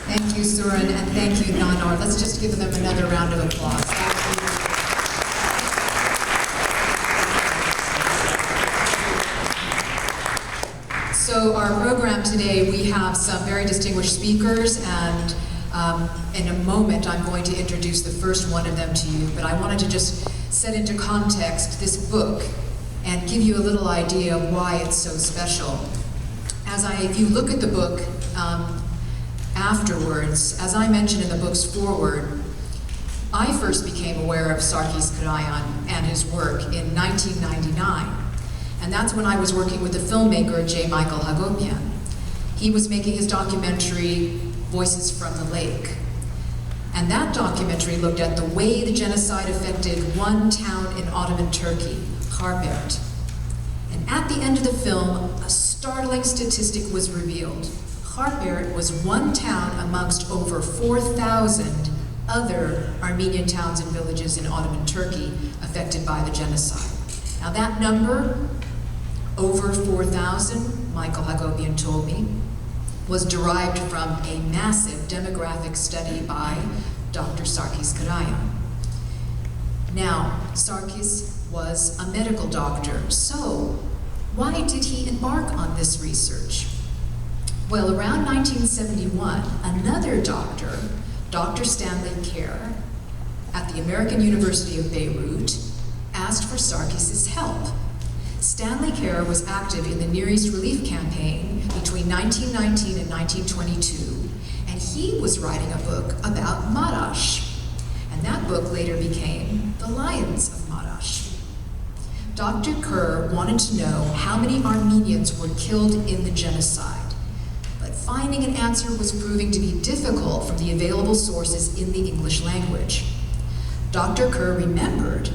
Thank you, Surin, and thank you, Nanor. Let's just give them another round of applause. So our program today, we have some very distinguished speakers, and in a moment I'm going to introduce the first one of them to you, but I wanted to just set into context this book and give you a little idea of why it's so special. If you look at the book afterwards, as I mentioned in the book's foreword, I first became aware of Sarkis Karayan and his work in 1999. And that's when I was working with the filmmaker J. Michael Hagopian. He was making his documentary, Voices from the Lake. And that documentary looked at the way the genocide affected one town in Ottoman Turkey, Harpert. And at the end of the film, a startling statistic was revealed. Harpert was one town amongst over 4,000 other Armenian towns and villages in Ottoman Turkey affected by the genocide. Now that number, over 4,000, Michael Hagopian told me, was derived from a massive demographic study by Dr. Sarkis Karayan. Now, Sarkis was a medical doctor, so why did he embark on this research? Well, around 1971, another doctor, Dr. Stanley Kerr, at the American University of Beirut, asked for Sarkis' help. Stanley Kerr was active in the Near East Relief Campaign between 1919 and 1922, and he was writing a book about Marash, and that book later became The Lions of Marash. Dr. Kerr wanted to know how many Armenians were killed in the genocide, but finding an answer was proving to be difficult from the available sources in the English language. Dr. Kerr remembered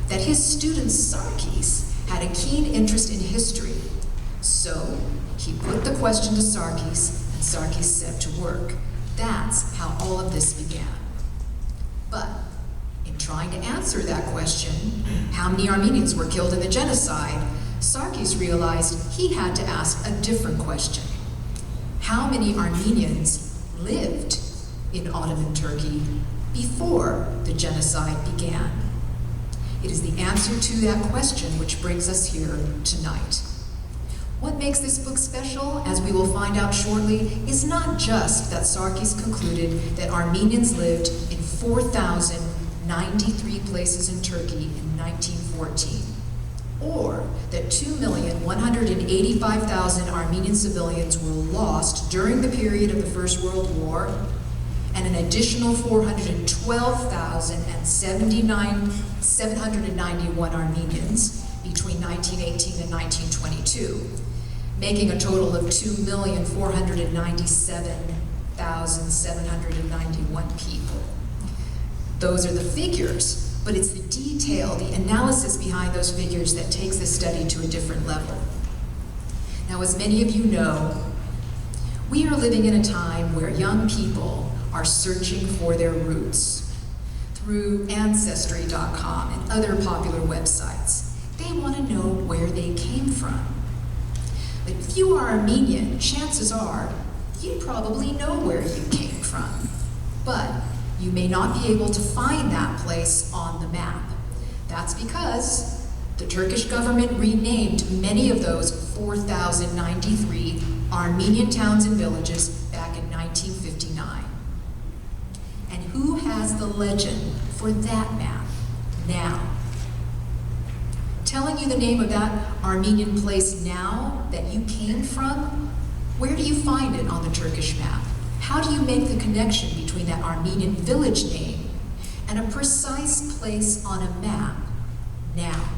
that his student Sarkis had a keen interest in history, so he put the question to Sarkis, and Sarkis set to work. That's how all of this began. But in trying to answer that question, how many Armenians were killed in the genocide, Sarkis realized he had to ask a different question. How many Armenians lived in Ottoman Turkey before the genocide began? It is the answer to that question which brings us here tonight. What makes this book special, as we will find out shortly, is not just that Sarkis concluded that Armenians lived in 4,093 places in Turkey in 1914, or that 2,185,000 Armenian civilians were lost during the period of the First World War, and an additional 412,791 Armenians between 1918 and 1922, making a total of 2,497,791 people. Those are the figures, but it's the detail, the analysis behind those figures that takes this study to a different level. Now, as many of you know, we are living in a time where young people are searching for their roots through Ancestry.com and other popular websites. They want to know where they came from. But if you are Armenian, chances are you probably know where you came from. But you may not be able to find that place on the map. That's because the Turkish government renamed many of those 4,093 Armenian towns and villages back in 1959. And who has the legend for that map now? Telling you the name of that Armenian place now that you came from, where do you find it on the Turkish map? How do you make the connection between that Armenian village name and a precise place on a map now?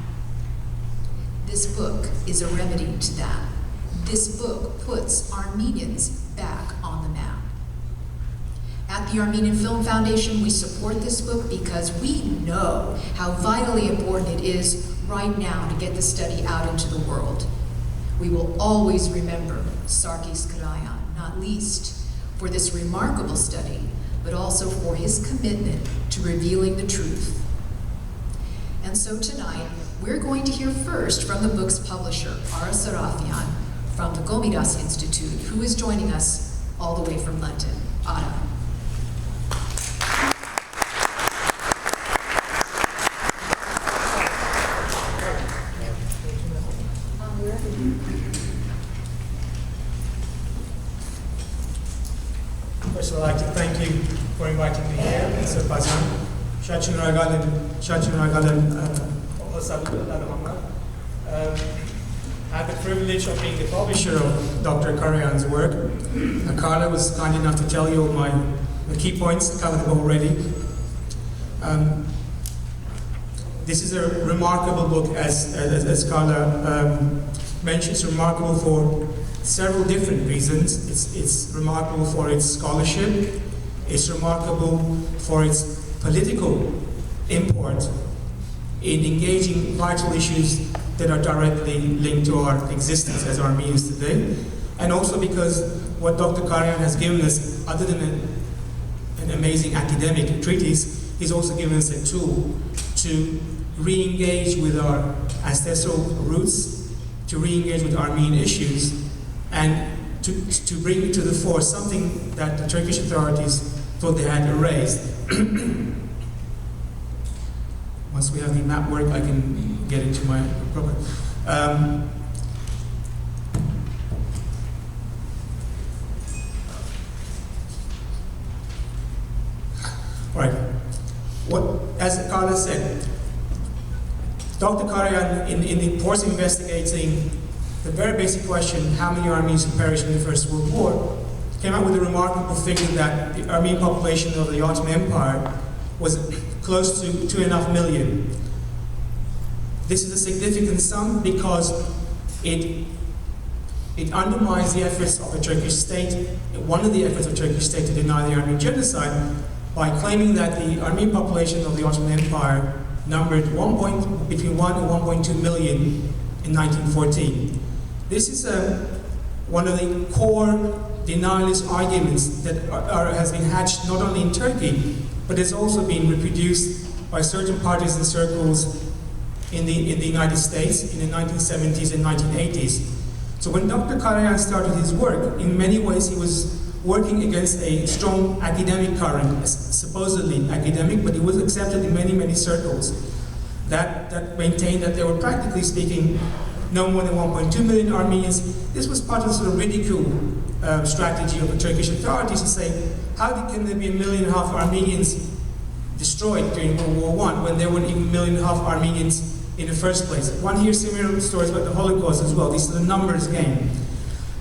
This book is a remedy to that. This book puts Armenians back on the map. At the Armenian Film Foundation, we support this book because we know how vitally important it is right now to get this study out into the world. We will always remember Sarkis Karayan, not least for this remarkable study, but also for his commitment to revealing the truth. And so tonight, we're going to hear first from the book's publisher, Ara Sarafian, from the Gomidas Institute, who is joining us all the way from London. Ara. First of all, I'd like to thank you for inviting me here, Mr. Pazan. I have the privilege of being the publisher of Dr. Karayan's work. Carla was kind enough to tell you the key points, covered them already. This is a remarkable book, as Carla mentioned. It's remarkable for several different reasons. It's remarkable for its scholarship. It's remarkable for its political import in engaging vital issues that are directly linked to our existence as Armenians today. And also because what Dr. Karayan has given us, other than an amazing academic treatise, he's also given us a tool to re-engage with our ancestral roots, to re-engage with Armenian issues, and to bring to the fore something that the Turkish authorities thought they had erased. Once we have the map work, I can get into my program. Right. As Carla said, Dr. Karayan, in the course of investigating the very basic question, how many Armenians perished in the First World War, came out with a remarkable figure that the Armenian population of the Ottoman Empire was close to 2.5 million. This is a significant sum because it undermines the efforts of the Turkish state, one of the efforts of the Turkish state to deny the Armenian genocide, by claiming that the Armenian population of the Ottoman Empire numbered between 1 and 1.2 million in 1914. This is one of the core denialist arguments that has been hatched not only in Turkey, but it's also been reproduced by certain parties and circles in the United States in the 1970s and 1980s. So when Dr. Karayan started his work, in many ways he was working against a strong academic current, supposedly academic, but it was accepted in many, many circles that maintained that there were, practically speaking, no more than 1.2 million Armenians. This was part of the sort of ridicule strategy of the Turkish authorities to say, how can there be 1.5 million Armenians destroyed during World War I when there weren't even 1.5 million Armenians in the first place? One hears similar stories about the Holocaust as well. This is a numbers game.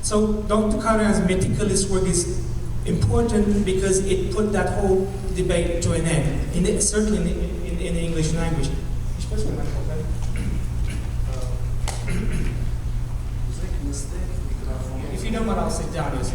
So Dr. Karayan's meticulous work is important because it put that whole debate to an end, certainly in the English language. If you don't mind, I'll sit down. Yes.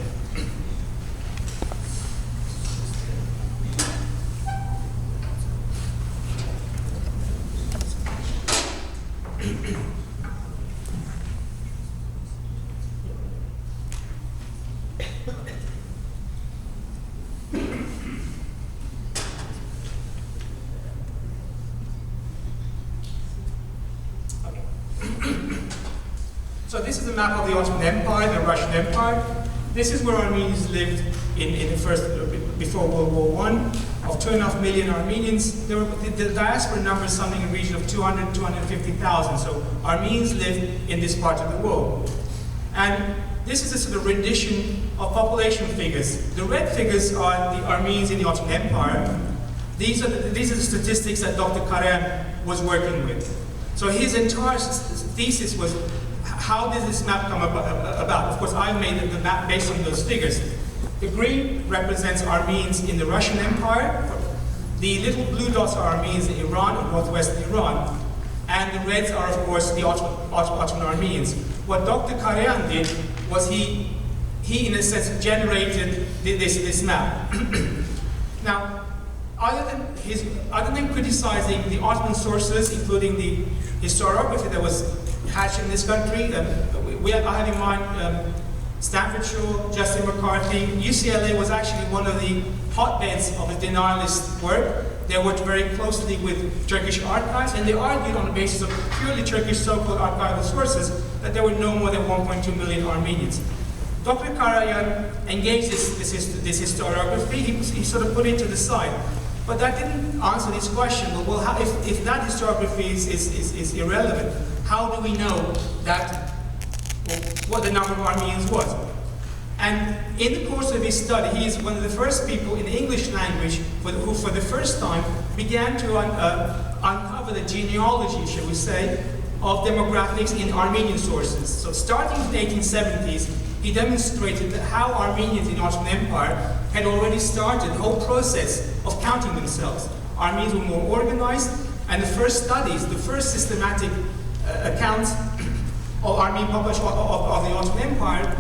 So this is a map of the Ottoman Empire, the Russian Empire. This is where Armenians lived in the first, before World War I, of 2.5 million Armenians. The diaspora number is something in the region of 200, 250,000. So Armenians lived in this part of the world. And this is a sort of rendition of population figures. The red figures are the Armenians in the Ottoman Empire. These are the statistics that Dr. Karayan was working with. So his entire thesis was, how did this map come about? Of course, I made the map based on those figures. The green represents Armenians in the Russian Empire. The little blue dots are Armenians in Iran, in northwestern Iran. And the reds are, of course, the Ottoman Armenians. What Dr. Karayan did was he in a sense, generated this map. Now, other than criticizing the Ottoman sources, including the historiography that was hatched in this country, I have in mind Stanford Shaw, Justin McCarthy. UCLA was actually one of the hotbeds of the denialist work. They worked very closely with Turkish archives, and they argued on the basis of purely Turkish so-called archival sources that there were no more than 1.2 million Armenians. Dr. Karayan engaged this historiography. He sort of put it to the side. But that didn't answer this question. Well, how, if that historiography is irrelevant, how do we know that, well, what the number of Armenians was? And in the course of his study, he is one of the first people in the English language who for the first time began to uncover the genealogy, shall we say, of demographics in Armenian sources. So starting in the 1870s, he demonstrated that how Armenians in the Ottoman Empire had already started the whole process of counting themselves. Armenians were more organized, and the first studies, the first systematic accounts of Armenian population of the Ottoman Empire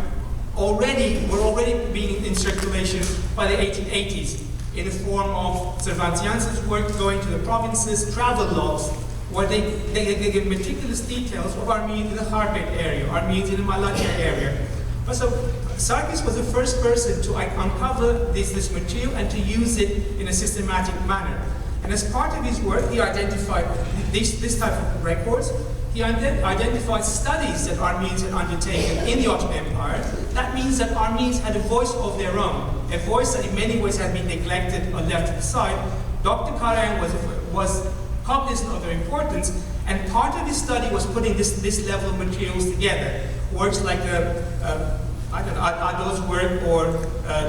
were already being in circulation by the 1880s in the form of Cervantian's work going to the provinces, travel logs, where they give meticulous details of Armenians in the Kharpet area, Armenians in the Malatya area. But so Sarkis was the first person to uncover this material and to use it in a systematic manner. And as part of his work, he identified this type of records. He identified studies that Armenians had undertaken in the Ottoman Empire. That means that Armenians had a voice of their own, a voice that in many ways had been neglected or left to the side. Dr. Karayan was cognizant of their importance, and part of his study was putting this level of materials together. Works like Adol's work or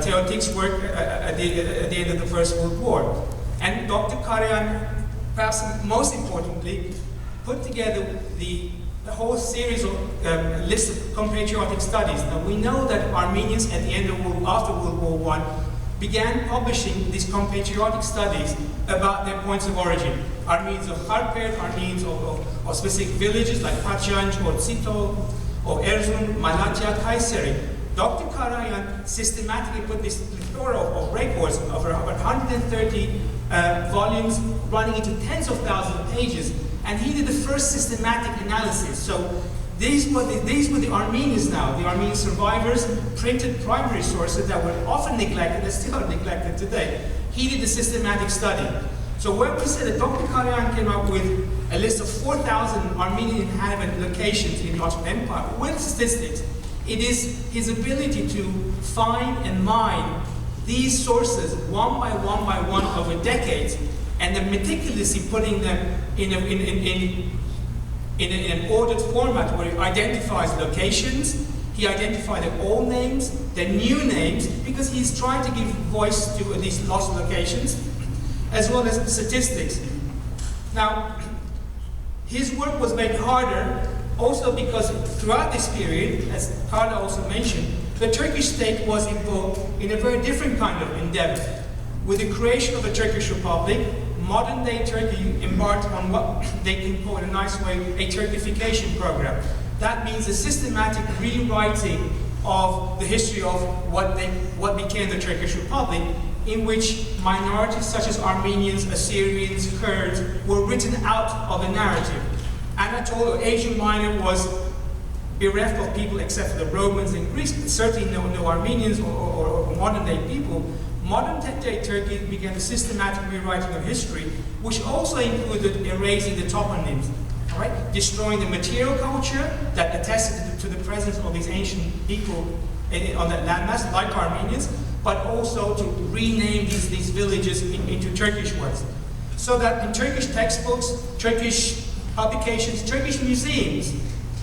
Teotik's work at the end of the First World War. And Dr. Karayan, perhaps most importantly, put together the whole series of list of compatriotic studies. Now we know that Armenians at the end of after World War I began publishing these compatriotic studies about their points of origin. Armenians of Kharpet, Armenians of specific villages like Pajanj or Tsitol, or Erzurum, Malatya, Kayseri. Dr. Karayan systematically put this plethora of records of about 130 volumes running into tens of thousands of pages, and he did the first systematic analysis. So these were the Armenians now, the Armenian survivors, printed primary sources that were often neglected and still are neglected today. He did the systematic study. So when we say that Dr. Karayan came up with a list of 4,000 Armenian inhabited locations in the Ottoman Empire with statistics, it is his ability to find and mine these sources one by one over decades, and then meticulously putting them in an ordered format where he identifies locations, he identified their old names, their new names, because he's trying to give voice to these lost locations, as well as statistics. Now, his work was made harder Also because throughout this period, as Carla also mentioned, the Turkish state was involved in a very different kind of endeavor. With the creation of the Turkish Republic, modern-day Turkey embarked on what they can call in a nice way a Turkification program. That means a systematic rewriting of the history of what became the Turkish Republic, in which minorities such as Armenians, Assyrians, Kurds were written out of the narrative. Anatolia, or Asia Minor, was bereft of people except for the Romans and Greeks, but certainly no Armenians or modern-day people. Modern-day Turkey began a systematic rewriting of history, which also included erasing the toponyms, right? Destroying the material culture that attested to the presence of these ancient people on that landmass, like Armenians, but also to rename these villages into Turkish ones. So that in Turkish textbooks, Turkish publications, Turkish museums,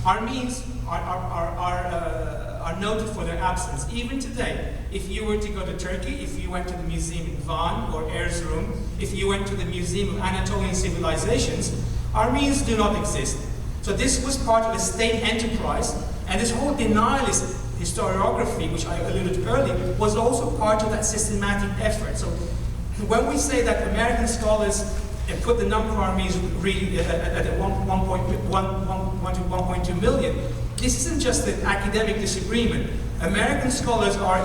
Armenians are noted for their absence. Even today, if you were to go to Turkey, if you went to the museum in Van or Erzurum, if you went to the Museum of Anatolian Civilizations, Armenians do not exist. So this was part of a state enterprise, and this whole denialist historiography, which I alluded to earlier, was also part of that systematic effort. So when we say that American scholars put the number of Armenians really at 1.1 to 1.2 million, this isn't just an academic disagreement. American scholars are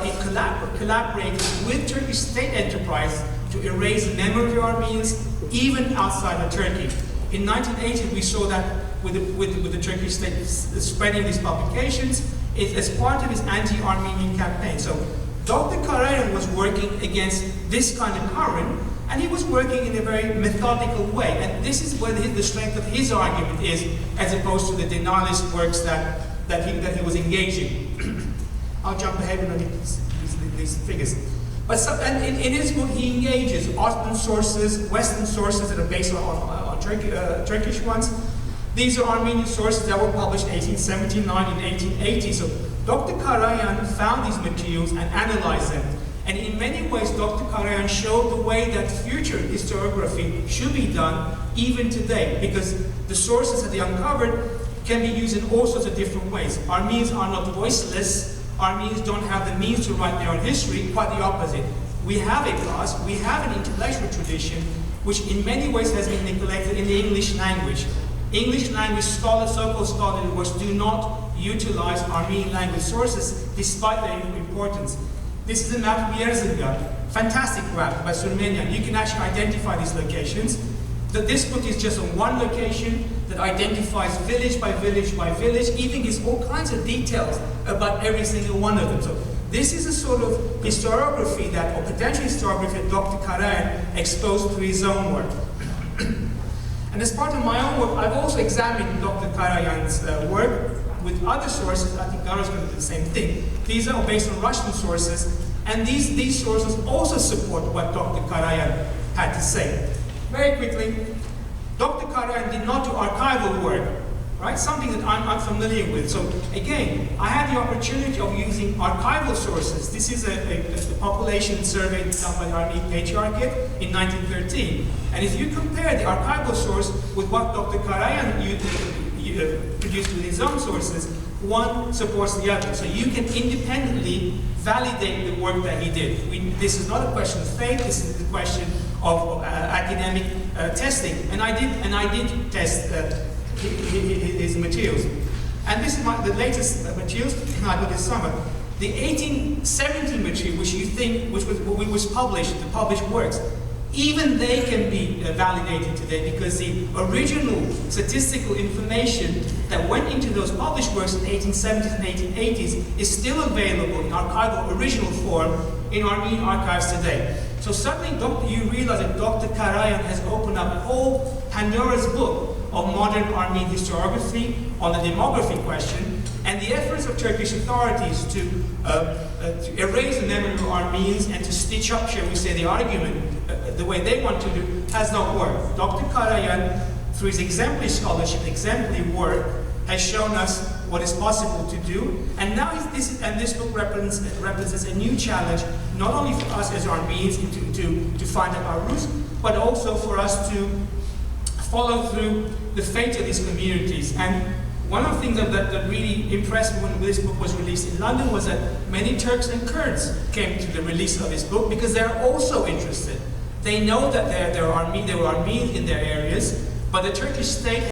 collaborating with Turkish state enterprise to erase the memory of Armenians, even outside of Turkey. In 1980, we saw that with the Turkish state spreading these publications as part of his anti-Armenian campaign. So Dr. Karayan was working against this kind of current, and he was working in a very methodical way. And this is where the strength of his argument is, as opposed to the denialist works that he was engaging. I'll jump ahead on these figures. But and in his book, he engages Ottoman sources, Western sources that are based on Turkish ones. These are Armenian sources that were published in 1879 and 1880. So Dr. Karayan found these materials and analyzed them. And in many ways, Dr. Karayan showed the way that future historiography should be done even today, because the sources that they uncovered can be used in all sorts of different ways. Armenians are not voiceless. Armenians don't have the means to write their own history, quite the opposite. We have a class, we have an intellectual tradition, which in many ways has been neglected in the English language. English language scholars, so-called scholarly works, do not utilize Armenian language sources despite their importance. This is a map of Yerzilga, fantastic map by Surmenian. You can actually identify these locations. This book is just on one location that identifies village by village by village, even gives all kinds of details about every single one of them. So this is a sort of historiography that, or potential historiography that Dr. Karayan exposed through his own work. And as part of my own work, I've also examined Dr. Karayan's work with other sources. I think Garo's going to do the same thing. These are based on Russian sources, and these sources also support what Dr. Karayan had to say. Very quickly, Dr. Karayan did not do archival work, right? Something that I'm unfamiliar with. So again, I had the opportunity of using archival sources. This is a population survey done by the Armenian Patriarchate in 1913. And if you compare the archival source with what Dr. Karayan produced with his own sources, one supports the other. So you can independently validate the work that he did. This is not a question of faith, this is a question of academic testing. And I did test his materials. And this is the latest materials I got this summer. The 1870 material, which was published, the published works, even they can be validated today, because the original statistical information that went into those published works in the 1870s and 1880s is still available in archival original form in Armenian archives today. So suddenly you realize that Dr. Karayan has opened up a whole Pandora's book of modern Armenian historiography on the demography question, and the efforts of Turkish authorities to erase the memory of Armenians and to stitch up, shall we say, the argument the way they want to do has not worked. Dr. Karayan, through his exemplary scholarship, exemplary work, has shown us what is possible to do, and now this book represents a new challenge, not only for us as Armenians to find out our roots, but also for us to follow through the fate of these communities. And one of the things that really impressed me when this book was released in London was that many Turks and Kurds came to the release of this book because they're also interested. They know that there were Armenians in their areas, but the Turkish state